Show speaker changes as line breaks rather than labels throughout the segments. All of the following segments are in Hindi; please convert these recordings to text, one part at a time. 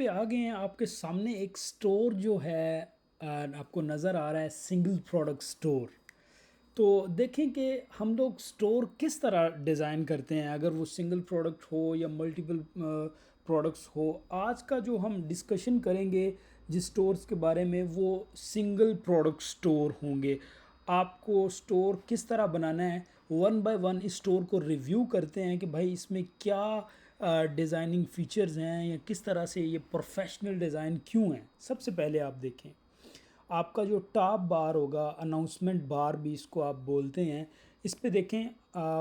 पे आ गए हैं। आपके सामने एक स्टोर जो है आपको नज़र आ रहा है, सिंगल प्रोडक्ट स्टोर। तो देखें कि हम लोग स्टोर किस तरह डिज़ाइन करते हैं, अगर वो सिंगल प्रोडक्ट हो या मल्टीपल प्रोडक्ट्स हो। आज का जो हम डिस्कशन करेंगे जिस स्टोर्स के बारे में, वो सिंगल प्रोडक्ट स्टोर होंगे। आपको स्टोर किस तरह बनाना है, वन बाय वन इस स्टोर को रिव्यू करते हैं कि भाई इसमें क्या डिज़ाइनिंग फीचर्स हैं या किस तरह से ये प्रोफेशनल डिज़ाइन क्यों है। सबसे पहले आप देखें, आपका जो टॉप बार होगा, अनाउंसमेंट बार भी इसको आप बोलते हैं, इस पे देखें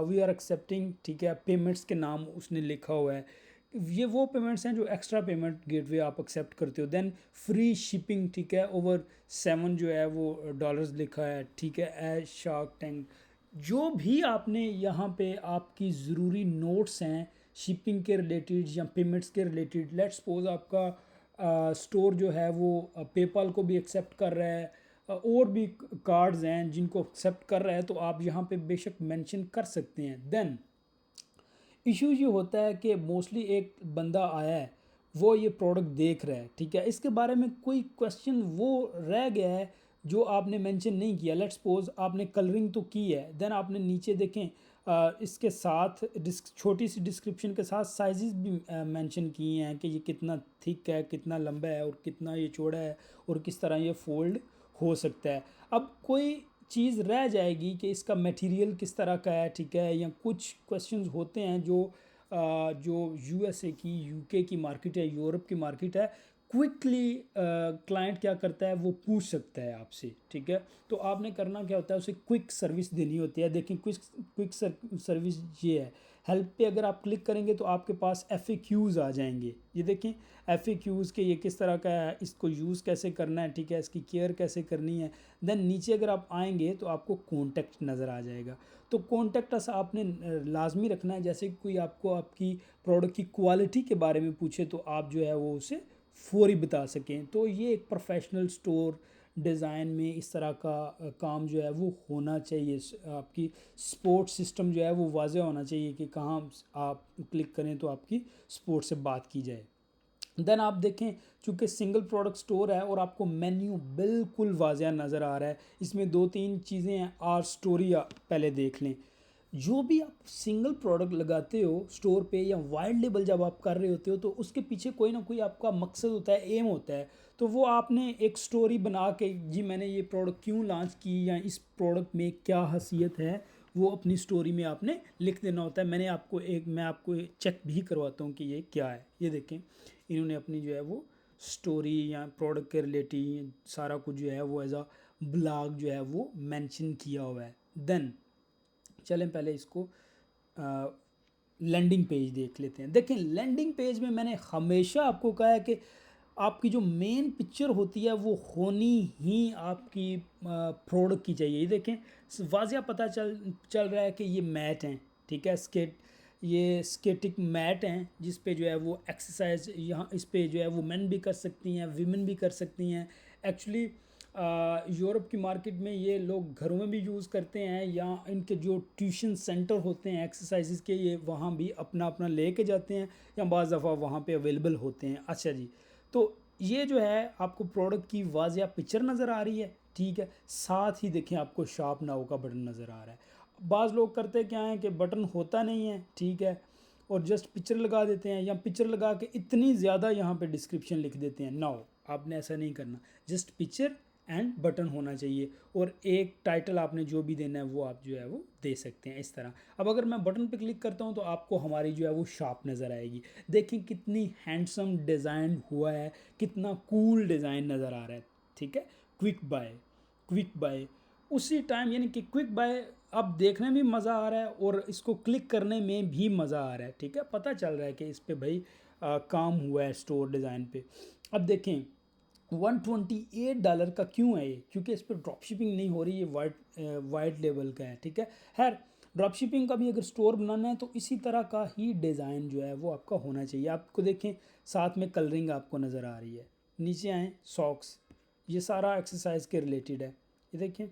वी आर एक्सेप्टिंग, ठीक है, पेमेंट्स के नाम उसने लिखा हुआ है। ये वो पेमेंट्स हैं जो एक्स्ट्रा पेमेंट गेटवे आप एक्सेप्ट करते हो। देन फ्री शिपिंग, ठीक है, ओवर 7 जो है वो डॉलर्स लिखा है, ठीक है, एज शार्क टैंक। जो भी आपने यहाँ पे आपकी ज़रूरी नोट्स हैं शिपिंग के रिलेटेड या पेमेंट्स के रिलेटेड, लेट्स सपोज आपका स्टोर जो है वो पेपाल को भी एक्सेप्ट कर रहा है, और भी कार्ड्स हैं जिनको एक्सेप्ट कर रहा है, तो आप यहाँ पे बेशक मेंशन कर सकते हैं। देन इशू ये होता है कि मोस्टली एक बंदा आया है, वो ये प्रोडक्ट देख रहा है, ठीक है, इसके बारे में कोई क्वेश्चन वो रह गया है जो आपने मेंशन नहीं किया। लेट्स सपोज आपने कलरिंग तो की है, देन आपने नीचे देखें इसके साथ छोटी सी डिस्क्रिप्शन के साथ साइजेस भी मेंशन किए हैं कि ये कितना थिक है, कितना लंबा है और कितना ये चौड़ा है और किस तरह ये फोल्ड हो सकता है। अब कोई चीज़ रह जाएगी कि इसका मटेरियल किस तरह का है, ठीक है, या कुछ क्वेश्चंस होते हैं जो यूएसए की, यूके की मार्केट है, यूरोप की मार्केट है, क्विकली क्लाइंट क्या करता है, वो पूछ सकता है आपसे, ठीक है। तो आपने करना क्या होता है, उसे क्विक सर्विस देनी होती है। देखें क्विक सर्विस ये है, हेल्प पे अगर आप क्लिक करेंगे तो आपके पास FAQs आ जाएंगे। ये देखें FAQs के ये किस तरह का है, इसको यूज़ कैसे करना है, ठीक है, इसकी केयर कैसे करनी है। देन नीचे अगर आप आएंगे तो आपको कॉन्टैक्ट नज़र आ जाएगा। तो कॉन्टैक्ट अस आपने लाजमी रखना है। जैसे कोई आपको आपकी प्रोडक्ट की क्वालिटी के बारे में पूछे तो आप जो है वो उसे फौरी बता सकें। तो ये एक प्रोफेशनल स्टोर डिज़ाइन में इस तरह का काम जो है वो होना चाहिए। आपकी सपोर्ट सिस्टम जो है वो वाज़ेह होना चाहिए कि कहाँ आप क्लिक करें तो आपकी सपोर्ट से बात की जाए। देन आप देखें, चूँकि सिंगल प्रोडक्ट स्टोर है और आपको मेन्यू बिल्कुल वाज़ेह नज़र आ रहा है। इसमें 2-3 चीज़ें हैं, आर स्टोरी पहले देख लें। जो भी आप सिंगल प्रोडक्ट लगाते हो स्टोर पे या वाइड लेबल जब आप कर रहे होते हो, तो उसके पीछे कोई ना कोई आपका मकसद होता है, एम होता है। तो वो आपने एक स्टोरी बना के, जी मैंने ये प्रोडक्ट क्यों लॉन्च की या इस प्रोडक्ट में क्या हसीयत है, वो अपनी स्टोरी में आपने लिख देना होता है। मैं आपको चेक भी करवाता हूँ कि ये क्या है। ये देखें, इन्होंने अपनी जो है वो स्टोरी या प्रोडक्ट के रिलेटेड सारा कुछ जो है वो एज अ ब्लॉग जो है वो मेंशन किया हुआ है। देन चलें पहले इसको लैंडिंग पेज देख लेते हैं। देखें, लैंडिंग पेज में मैंने हमेशा आपको कहा है कि आपकी जो मेन पिक्चर होती है वो होनी ही आपकी प्रोडक्ट की चाहिए। ये देखें, वाज़िया पता चल रहा है कि ये मैट हैं, ठीक है, ये स्केटिक मैट हैं जिस पे जो है वो एक्सरसाइज, यहाँ इस पे जो है वो मेन भी कर सकती हैं, वीमेन भी कर सकती हैं। एक्चुअली यूरोप की मार्केट में ये लोग घरों में भी यूज़ करते हैं, या इनके जो ट्यूशन सेंटर होते हैं एक्सरसाइजेज के, ये वहाँ भी अपना अपना ले के जाते हैं, या बाज़ दफ़ा वहाँ पे अवेलेबल होते हैं। अच्छा जी, तो ये जो है आपको प्रोडक्ट की वाज़िया पिक्चर नज़र आ रही है, ठीक है। साथ ही देखें, आपको शार्प नाउ का बटन नज़र आ रहा है। बाज़ लोग करते क्या हैं कि बटन होता नहीं है, ठीक है, और जस्ट पिक्चर लगा देते हैं, या पिक्चर लगा के इतनी ज़्यादा यहाँ पे डिस्क्रिप्शन लिख देते हैं। नाउ आपने ऐसा नहीं करना, जस्ट पिक्चर एंड बटन होना चाहिए, और एक टाइटल आपने जो भी देना है वो आप जो है वो दे सकते हैं इस तरह। अब अगर मैं बटन पे क्लिक करता हूँ तो आपको हमारी जो है वो शॉप नज़र आएगी। देखें कितनी हैंडसम डिज़ाइन हुआ है, कितना कूल डिज़ाइन नज़र आ रहा है, ठीक है। क्विक बाय उसी टाइम, यानी कि क्विक बाय अब देखने में मज़ा आ रहा है और इसको क्लिक करने में भी मज़ा आ रहा है, ठीक है। पता चल रहा है कि इस पर भाई काम हुआ है स्टोर डिज़ाइन पे। अब देखें, $128 का क्यों है ये, क्योंकि इस पर ड्रॉप शिपिंग नहीं हो रही, ये वाइट लेवल का है, ठीक है। खैर, ड्रॉप शिपिंग का भी अगर स्टोर बनाना है तो इसी तरह का ही डिज़ाइन जो है वो आपका होना चाहिए। आपको देखें, साथ में कलरिंग आपको नज़र आ रही है। नीचे आएँ, सॉक्स, ये सारा एक्सरसाइज के रिलेटेड है। ये देखें,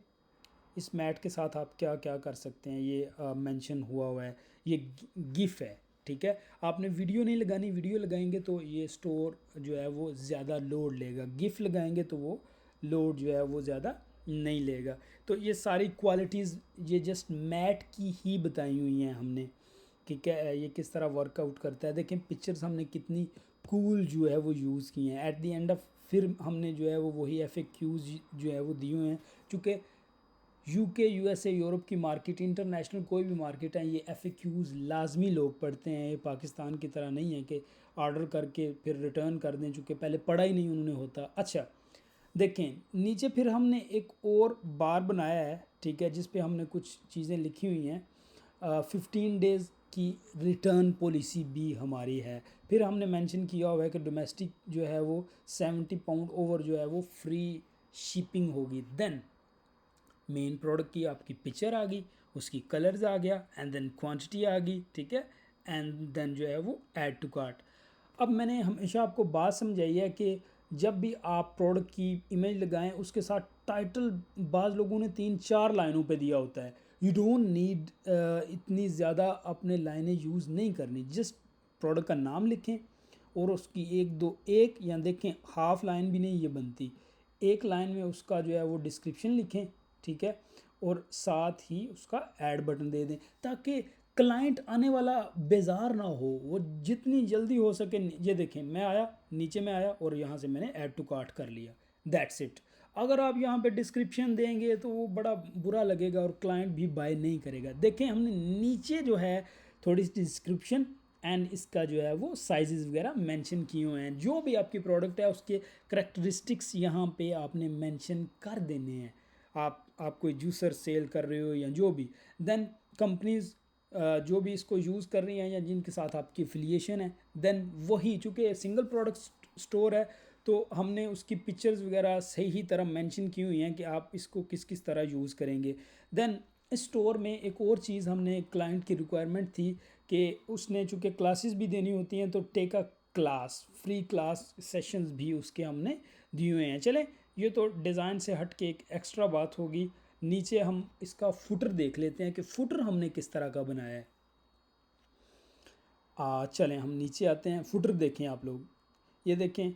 इस मैट के साथ आप क्या क्या कर सकते हैं, ये मेंशन हुआ है, ये गिफ है, ठीक है। आपने वीडियो नहीं लगानी, वीडियो लगाएंगे तो ये स्टोर जो है वो ज़्यादा लोड लेगा, गिफ लगाएंगे तो वो लोड जो है वो ज़्यादा नहीं लेगा। तो ये सारी क्वालिटीज़ ये जस्ट मैट की ही बताई हुई हैं हमने कि क्या ये किस तरह वर्कआउट करता है। देखें पिक्चर्स हमने कितनी कूल जो है वो यूज़ की हैं। एट द एंड ऑफ फिर हमने जो है वो वही FAQs जो है वो दिए हुए हैं, चूँकि UK USA यूरोप की मार्केट, इंटरनेशनल कोई भी मार्केट है, ये FAQs लाजमी लोग पढ़ते हैं। ये पाकिस्तान की तरह नहीं है कि ऑर्डर करके फिर रिटर्न कर दें, चूँकि पहले पढ़ा ही नहीं उन्होंने होता। अच्छा देखें नीचे फिर हमने एक और बार बनाया है, ठीक है, जिस पे हमने कुछ चीज़ें लिखी हुई हैं। 15 डेज़ की रिटर्न पॉलिसी भी हमारी है। फिर हमने मेंशन किया हुआ है कि डोमेस्टिक जो है वो 70 पाउंड ओवर जो है वो फ्री शिपिंग होगी। देन मेन प्रोडक्ट की आपकी पिक्चर आ गई, उसकी कलर्स आ गया, एंड देन क्वांटिटी आ गई, ठीक है, एंड देन जो है वो ऐड टू कार्ट। अब मैंने हमेशा आपको बात समझाई है कि जब भी आप प्रोडक्ट की इमेज लगाएं उसके साथ टाइटल बाज़ लोगों ने 3-4 लाइनों पे दिया होता है। यू डोंट नीड इतनी ज़्यादा अपने लाइनें यूज़ नहीं करनी, जस्ट प्रोडक्ट का नाम लिखें और उसकी एक या देखें हाफ लाइन भी नहीं ये बनती, एक लाइन में उसका जो है वो डिस्क्रिप्शन लिखें, ठीक है, और साथ ही उसका ऐड बटन दे दें ताकि क्लाइंट आने वाला बेजार ना हो, वो जितनी जल्दी हो सके। ये देखें मैं आया, नीचे में आया और यहाँ से मैंने ऐड टू कार्ट कर लिया, दैट्स इट। अगर आप यहाँ पे डिस्क्रिप्शन देंगे तो वो बड़ा बुरा लगेगा और क्लाइंट भी बाय नहीं करेगा। देखें हमने नीचे जो है थोड़ी सी डिस्क्रिप्शन एंड इसका जो है वो साइजेस वगैरह मेंशन किए हुए हैं। जो भी आपकी प्रोडक्ट है उसके करेक्टरिस्टिक्स यहाँ पे आपने मेंशन कर देने हैं। आप कोई जूसर सेल कर रहे हो या जो भी, देन कंपनीज जो भी इसको यूज़ कर रही हैं या जिनके साथ आपकी एफिलिएशन है, देन वही, चूँकि सिंगल प्रोडक्ट स्टोर है तो हमने उसकी पिक्चर्स वगैरह सही तरह मेंशन की हुई हैं कि आप इसको किस किस तरह यूज़ करेंगे। देन इस स्टोर में एक और चीज़ हमने क्लाइंट की रिक्वायरमेंट थी कि उसने चूँकि क्लासेस भी देनी होती हैं तो take a class, free class sessions भी उसके हमने दिए हुए हैं। चले ये तो डिज़ाइन से हट के एक एक्स्ट्रा बात होगी। नीचे हम इसका फुटर देख लेते हैं कि फुटर हमने किस तरह का बनाया है। चलें हम नीचे आते हैं, फुटर देखें आप लोग, ये देखें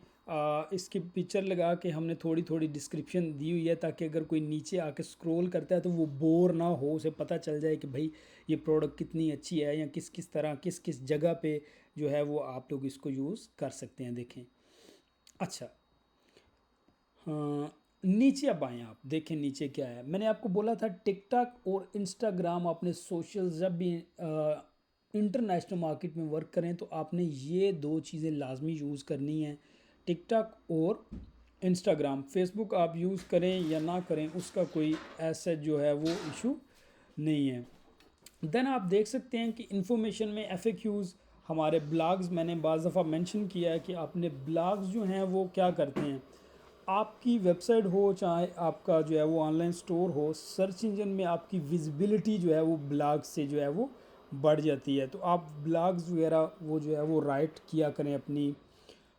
इसकी पिक्चर लगा के हमने थोड़ी थोड़ी डिस्क्रिप्शन दी हुई है ताकि अगर कोई नीचे आके स्क्रॉल करता है तो वो बोर ना हो, उसे पता चल जाए कि भाई ये प्रोडक्ट कितनी अच्छी है या किस किस तरह किस किस जगह पे जो है वो आप लोग इसको यूज़ कर सकते हैं। देखें अच्छा, हाँ, नीचे अब आएँ आप देखें नीचे क्या है। मैंने आपको बोला था टिकटॉक और इंस्टाग्राम अपने सोशल जब भी इंटरनेशनल मार्केट में वर्क करें तो आपने ये दो चीज़ें लाजमी यूज़ करनी है, टिकटॉक और इंस्टाग्राम। फेसबुक आप यूज़ करें या ना करें उसका कोई ऐसा जो है वो इशू नहीं है। देन आप देख सकते हैं कि इन्फॉर्मेशन में FAQs, हमारे ब्लॉग्स, मैंने बाज़ दफ़ा मेंशन किया है कि अपने ब्लॉग्स जो हैं वो क्या करते हैं, आपकी वेबसाइट हो चाहे आपका जो है वो ऑनलाइन स्टोर हो, सर्च इंजन में आपकी विजिबिलिटी जो है वो ब्लॉग से जो है वो बढ़ जाती है। तो आप ब्लॉग्स वगैरह वो जो है वो राइट किया करें अपनी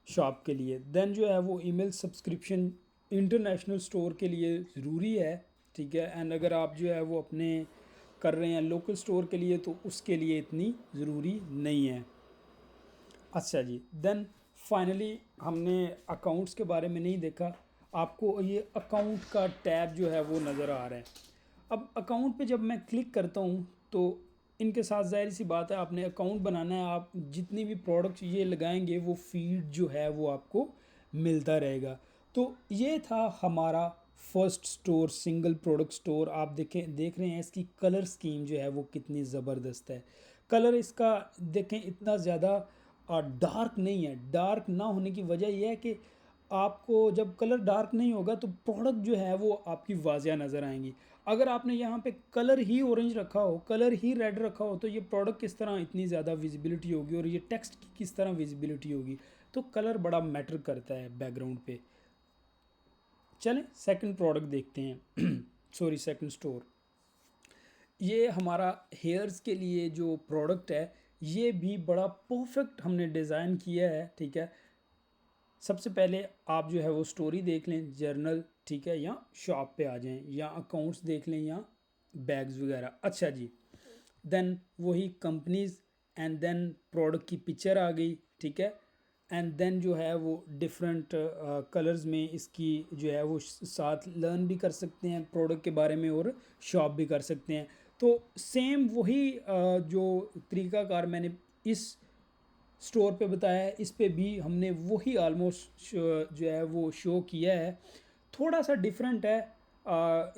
शॉप के लिए। देन जो है वो ईमेल सब्सक्रिप्शन इंटरनेशनल स्टोर के लिए ज़रूरी है, ठीक है, एंड अगर आप जो है वो अपने कर रहे हैं लोकल स्टोर के लिए तो उसके लिए इतनी ज़रूरी नहीं है। अच्छा जी, देन फाइनली हमने अकाउंट्स के बारे में नहीं देखा। आपको ये अकाउंट का टैब जो है वो नज़र आ रहा है। अब अकाउंट पे जब मैं क्लिक करता हूँ तो इनके साथ ज़ाहिर सी बात है आपने अकाउंट बनाना है। आप जितनी भी प्रोडक्ट्स ये लगाएंगे वो फीड जो है वो आपको मिलता रहेगा। तो ये था हमारा first store, single product store. आप देख रहे हैं इसकी कलर स्कीम जो है वो कितनी ज़बरदस्त है। कलर इसका देखें इतना ज़्यादा डार्क नहीं है। डार्क ना होने की वजह यह है कि आपको जब कलर डार्क नहीं होगा तो प्रोडक्ट जो है वो आपकी वाजिया नज़र आएंगी। अगर आपने यहाँ पे कलर ही ऑरेंज रखा हो, कलर ही रेड रखा हो, तो ये प्रोडक्ट किस तरह इतनी ज़्यादा विजिबिलिटी होगी और ये टेक्स्ट की किस तरह विजिबिलिटी होगी। तो कलर बड़ा मैटर करता है बैकग्राउंड पे। चलें सेकंड प्रोडक्ट देखते हैं सॉरी सेकंड स्टोर। ये हमारा हेयर्स के लिए जो प्रोडक्ट है ये भी बड़ा परफेक्ट हमने डिज़ाइन किया है, ठीक है। सबसे पहले आप जो है वो स्टोरी देख लें, जर्नल, ठीक है, या शॉप पे आ जाएं या अकाउंट्स देख लें या बैग्स वगैरह। अच्छा जी, देन वही कंपनीज एंड देन प्रोडक्ट की पिक्चर आ गई, ठीक है। एंड देन जो है वो डिफरेंट कलर्स में इसकी जो है वो साथ लर्न भी कर सकते हैं प्रोडक्ट के बारे में और शॉप भी कर सकते हैं। तो सेम वही जो तरीक़ाकार मैंने इस स्टोर पे बताया है, इस पे भी हमने वही ऑलमोस्ट जो है वो शो किया है। थोड़ा सा डिफरेंट है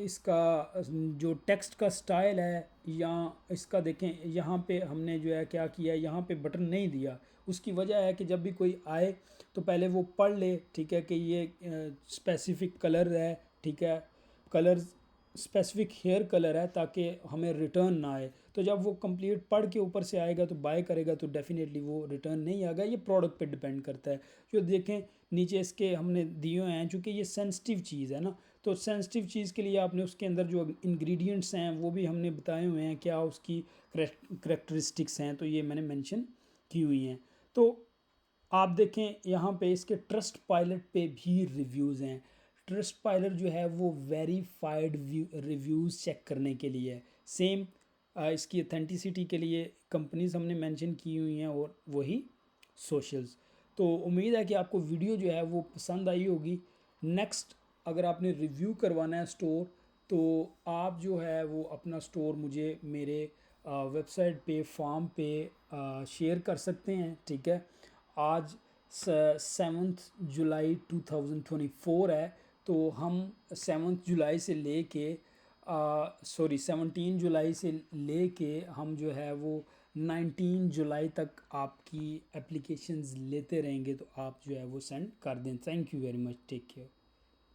इसका जो टेक्स्ट का स्टाइल है, या इसका देखें यहाँ पे हमने जो है क्या किया है, यहाँ पे बटन नहीं दिया। उसकी वजह है कि जब भी कोई आए तो पहले वो पढ़ ले, ठीक है, कि ये स्पेसिफिक कलर है, ठीक है, कलर स्पेसिफिक हेयर कलर है, ताकि हमें रिटर्न ना आए। तो जब वो कंप्लीट पढ़ के ऊपर से आएगा तो बाय करेगा तो डेफिनेटली वो रिटर्न नहीं आएगा। ये प्रोडक्ट पे डिपेंड करता है। जो देखें नीचे इसके हमने दिए हुए हैं, चूँकि ये सेंसिटिव चीज़ है ना, तो सेंसिटिव चीज़ के लिए आपने उसके अंदर जो इंग्रेडिएंट्स हैं वो भी हमने बताए हुए हैं, क्या उसकी करेक्टरिस्टिक्स हैं, तो ये मैंने मेंशन की हुई हैं। तो आप देखें यहाँ पे इसके ट्रस्ट पायलट पे भी रिव्यूज़ हैं। ट्रस्ट पायलट जो है वो वेरीफाइड रिव्यूज़ चेक करने के लिए है। सेम इसकी अथेंटिसिटी के लिए कंपनीज हमने मेंशन की हुई हैं और वही सोशल्स। तो उम्मीद है कि आपको वीडियो जो है वो पसंद आई होगी। नेक्स्ट अगर आपने रिव्यू करवाना है स्टोर, तो आप जो है वो अपना स्टोर मुझे मेरे वेबसाइट पे फॉर्म पे शेयर कर सकते हैं, ठीक है। आज 7 जुलाई 2024 है, तो हम 7 जुलाई से लेके 17 जुलाई से लेके हम जो है वो 19 जुलाई तक आपकी एप्लीकेशंस लेते रहेंगे, तो आप जो है वो सेंड कर दें। Thank you very much, take care.